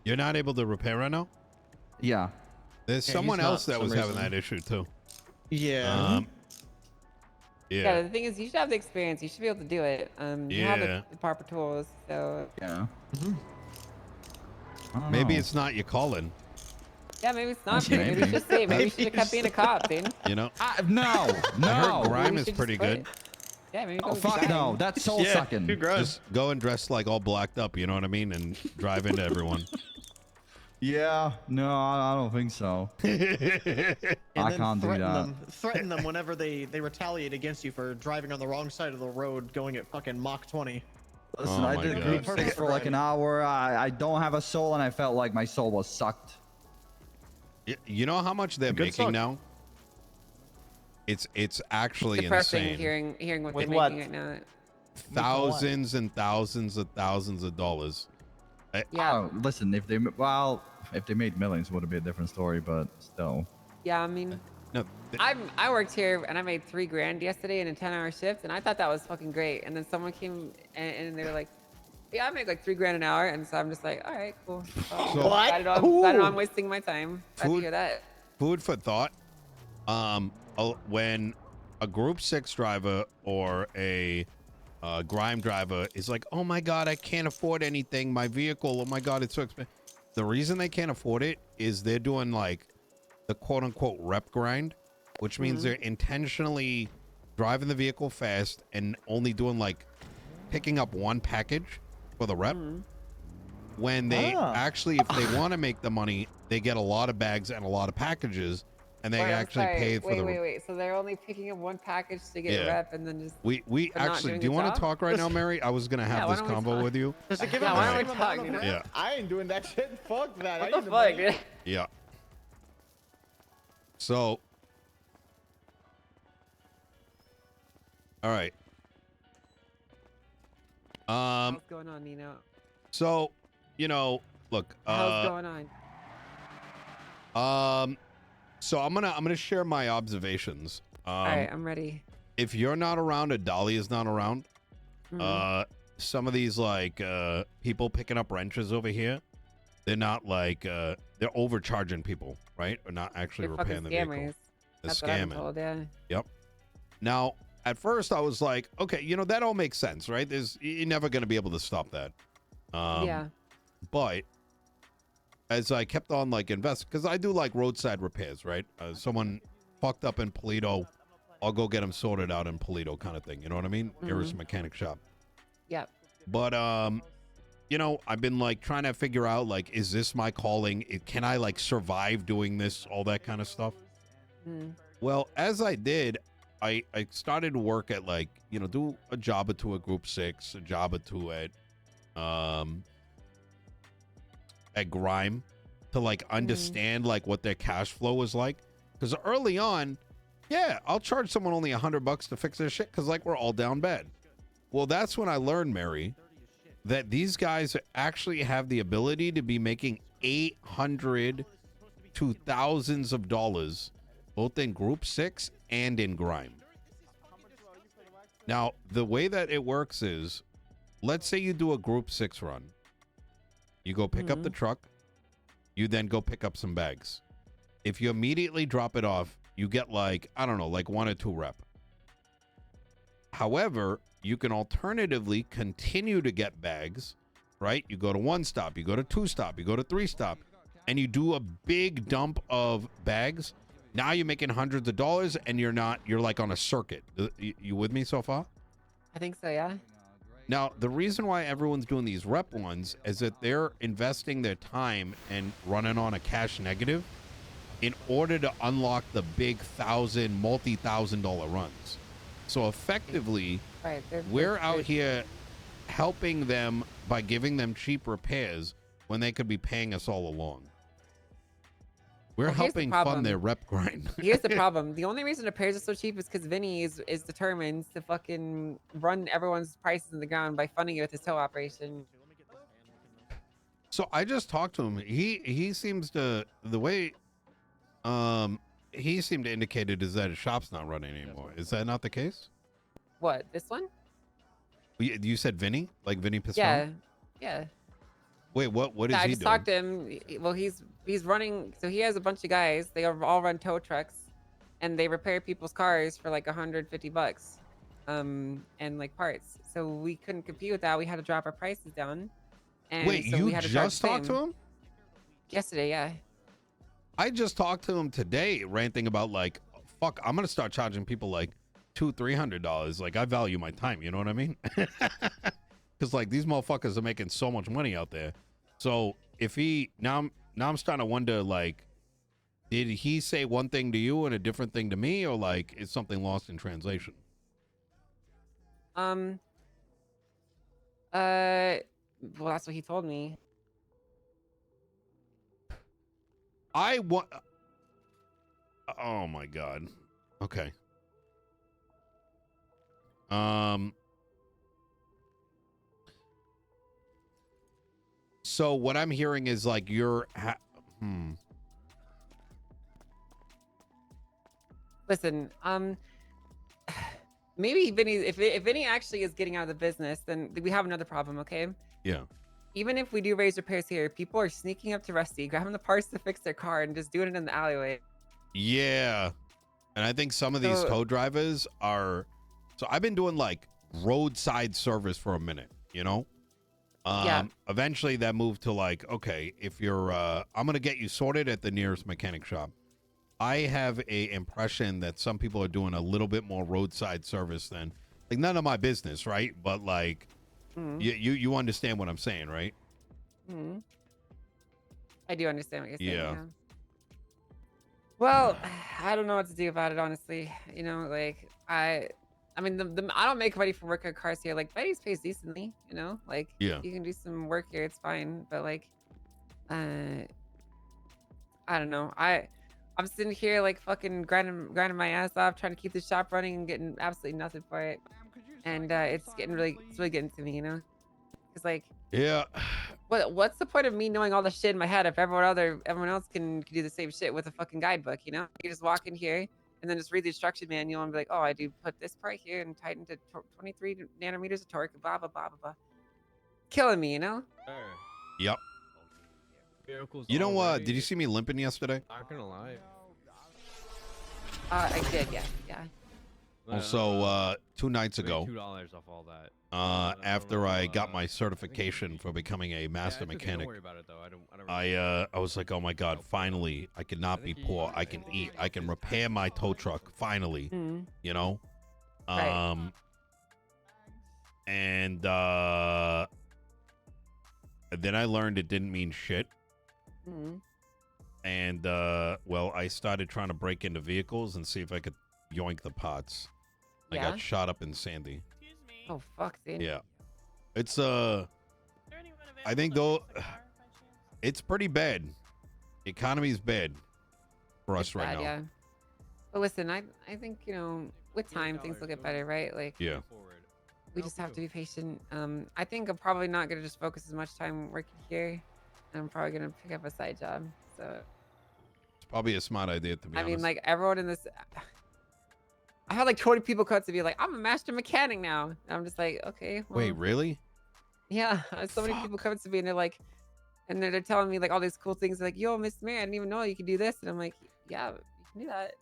You're not able to repair right now? Yeah. There's Yeah, someone he's not else that for some was having reason. that issue too. Yeah. Yeah. The thing is, you should have the experience. You should be able to do it. You have Yeah. the proper tools, so Yeah. I don't Maybe know. it's not your calling. yeah, maybe it's not. Maybe. Maybe you should say. Maybe you should have kept being a cop, dude. You know? No. I heard No. grime Maybe you is should pretty just quit. good. Yeah, maybe Oh, go with fuck grime. no. That's soul sucking. Just go and dress like all blacked up, you know what I mean? And drive into everyone. Yeah. No, I don't think so. And I then can't do that. Threaten them whenever they retaliate against you for driving on the wrong side of the road, going at fucking Mach 20. Listen, Oh I my did God. group Perfect 6 for like an hour. I don't have a soul, and I felt like my soul was sucked. You know how much they're Good making suck. now? It's actually Depressing insane. hearing what With they're what? making right now. Thousands and thousands of dollars. Yeah, Oh, listen, if they made millions, it would be a different story, but still. yeah. I mean, No, I worked here and I made $3 grand yesterday in a 10-hour shift, and I thought that was fucking great. And then someone came and they were like, "Yeah, I make like $3 grand an hour," and so I'm just like, "All right, cool." So- Glad I'm wasting my time. Glad to Food- hear that. food for thought. When a group 6 driver or a grime driver is like, oh my God, I can't afford anything. My vehicle, oh my God, it's so expensive. The reason they can't afford it is they're doing like the quote unquote rep grind, which means they're intentionally driving the vehicle fast and only doing like picking up one package for the rep. When they actually, if they want to make the money, they get a lot of bags and a lot of packages, and they Wait, I'm actually sorry. pay for the. Wait. So they're only picking up one package to get Yeah. rep, and then just We for not actually. doing Do you the want to job? talk right now, Mary? I was gonna Yeah, have why this don't we convo talk? with you. Just to give Yeah, him why the don't we same talk, amount of you know? rent. I ain't doing that shit. Fuck that. I What need the money. fuck, dude? Yeah. So. All right. What's going on, Nino? So, you know, look. How's going on? So I'm gonna share my observations. All right, I'm ready. If you're not around, or Dolly is not around, some of these like people picking up wrenches over here, they're not like they're overcharging people, right? Or not actually They're repairing fucking the scammers. vehicle. They're That's what I'm scamming. told, yeah. Yep. Now, at first I was like, okay, you know, that all makes sense, right? You're never gonna be able to stop that. Yeah. But as I kept on like investing, because I do like roadside repairs, right? Someone fucked up in Polito, I'll go get them sorted out in Polito, kind of thing. You know what I mean? Nearest mechanic shop. Yep. But you know, I've been like trying to figure out like, is this my calling? Can I like survive doing this? All that kind of stuff. Well, as I did, I started to work at like, you know, do a job or two at Group 6, a job or two at Grime, to like understand like what their cash flow was like. Because early on, yeah, I'll charge someone only $100 to fix their shit because like we're all down bad. Well, that's when I learned, Mary, that these guys actually have the ability to be making $800 to thousands of dollars, both in Group 6 and in Grime. Now, the way that it works is, let's say you do a Group 6 run. You go pick up the truck. You then go pick up some bags. If you immediately drop it off, you get like, I don't know, like 1 or 2 rep. However, you can alternatively continue to get bags, right? You go to 1 stop, you go to 2 stop, you go to 3 stop, and you do a big dump of bags. Now you're making hundreds of dollars, and you're like on a circuit. You with me so far? I think so, yeah. Now, the reason why everyone's doing these rep ones is that they're investing their time and running on a cash negative in order to unlock the big multi-$1,000 runs. So effectively, Right. we're out here helping them by giving them cheap repairs when they could be paying us all along. We're Well, here's the helping problem. fund their rep grind. Here's the problem. The only reason repairs are so cheap is because Vinny is determined to fucking run everyone's prices in the ground by funding it with his tow operation. So I just talked to him. He seems to, the way he seemed to indicate it is that his shop's not running anymore. Is that not the case? What, this one? You said Vinny? Like Vinny Pistone? Yeah. Yeah. Wait, what is Yeah, I he just doing? talked to him. Well, he's running. So he has a bunch of guys. They all run tow trucks, and they repair people's cars for like $150, and like parts. So we couldn't compete with that. We had to drop our prices down, and Wait, so we you had to charge just the talked to same. him? Yesterday, yeah. I just talked to him today, ranting about like, fuck, I'm gonna start charging people like $200-$300. Like, I value my time. You know what I mean? Because like these motherfuckers are making so much money out there. So if he now I'm starting to wonder, like, did he say one thing to you and a different thing to me, or like is something lost in translation? Well, that's what he told me. I want. Oh my god. Okay. So what I'm hearing is like you're. Listen, maybe Vinny, if Vinny actually is getting out of the business, then we have another problem, okay? Yeah. Even if we do raise repairs here, people are sneaking up to Rusty, grabbing the parts to fix their car, and just doing it in the alleyway. Yeah. And I think some of these tow drivers are. So I've been doing like roadside service for a minute, you know? Yeah. Eventually that moved to like, okay, if you're, I'm going to get you sorted at the nearest mechanic shop. I have a impression that some people are doing a little bit more roadside service than, like, none of my business, right? But like, you understand what I'm saying, right? I do understand what you're saying. Yeah. Yeah. Well, I don't know what to do about it, honestly. You know, like I mean, I don't make money from working on cars here. Like, Betty's pays decently. You know, like Yeah. you can do some work here, it's fine. But like, I don't know. I'm sitting here like fucking grinding my ass off, trying to keep the shop running and getting absolutely nothing for it. And it's really getting to me, you know? Because like, Yeah. what's the point of me knowing all the shit in my head if everyone else can do the same shit with a fucking guidebook, you know? You just walk in here and then just read the instruction manual and be like, oh, I do put this part here and tighten to 23 nanometers of torque, blah blah blah blah blah. Killing me, you know? Yep. You know what? Did you see me limping yesterday? Not gonna lie. I did, yeah. Also, 2 nights ago, $2 off all that. after I got my certification for becoming a master mechanic, Don't worry about it though. I was like, oh my god, finally, I cannot be poor. I can eat. I can repair my tow truck. Finally, you know. Right. And then I learned it didn't mean shit. And well, I started trying to break into vehicles and see if I could yoink the pots. I got shot up in Sandy. Oh fuck, dude. Yeah, it's I think though it's pretty bad. The economy's bad for us right now. Yeah. But listen, I think, you know, with time things will get better, right? Like, Yeah. we just have to be patient. I think I'm probably not gonna just focus as much time working here. I'm probably gonna pick up a side job. So It's probably a smart idea, to be honest. I mean, like, everyone in this, I had like 20 people come to be like, I'm a master mechanic now. And I'm just like, okay. Well, Wait, really? yeah. So many people come to me and they're like, and they're telling me like all these cool things. Like, yo, Miss Mary, I didn't even know you could do this. And I'm like, yeah, you can do that.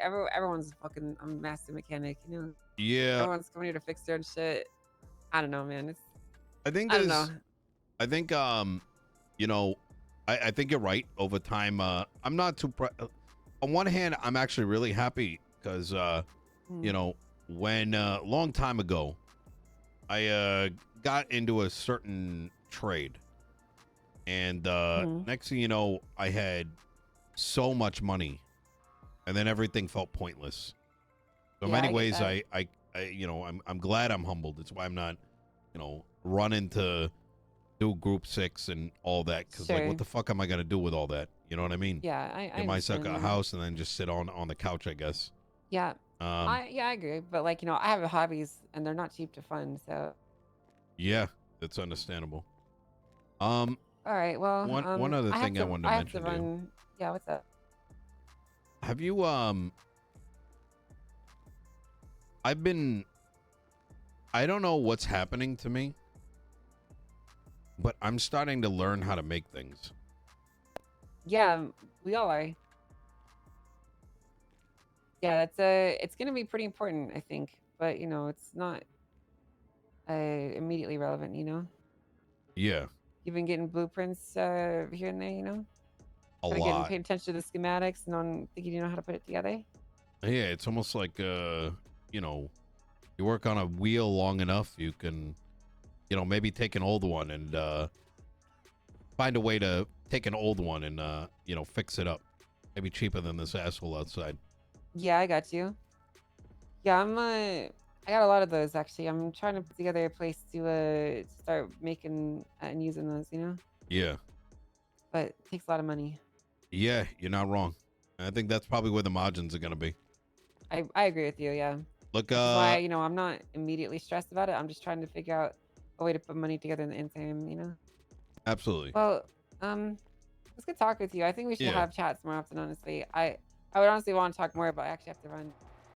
Everyone's fucking a master mechanic, you know. Yeah. Everyone's coming here to fix their own shit. I don't know, man. It's I think I don't know. I think you know, I think you're right. Over time, I'm not too on one hand, I'm actually really happy because you know, when long time ago I got into a certain trade, and next thing you know, I had so much money, and then everything felt pointless. So in many ways, I you know, I'm glad I'm humbled. It's why I'm not, you know, running to do group 6 and all that, because like, what the fuck am I gonna do with all that? You know what I mean? Yeah, I get myself a understand that. house and then just sit on the couch, I guess. Yeah. I agree, but like, you know, I have hobbies and they're not cheap to fund, so. Yeah, that's understandable. All right, well, one other thing I wanted to mention to you. Yeah, what's up? Have you I don't know what's happening to me, but I'm starting to learn how to make things. Yeah, we all are. Yeah, it's gonna be pretty important, I think. But you know, it's not immediately relevant. You know, Yeah, you've been getting blueprints here and there. You know, a kind of getting lot. paying attention to the schematics and on thinking you know how to put it together. Yeah, it's almost like you know, you work on a wheel long enough, you can, you know, maybe take an old one and find a way to take an old one and you know, fix it up. Maybe cheaper than this asshole outside. Yeah, I got you. Yeah, I got a lot of those actually. I'm trying to put together a place to start making and using those. You know, Yeah. but it takes a lot of money. Yeah, you're not wrong. I think that's probably where the margins are gonna be. I agree with you. Yeah. Look, Which is why, you know, I'm not immediately stressed about it. I'm just trying to figure out a way to put money together in the interim, you know? absolutely. Well, it's good talk with you. I think we should Yeah. have chats more often, honestly. I would honestly want to talk more, but I actually have to run.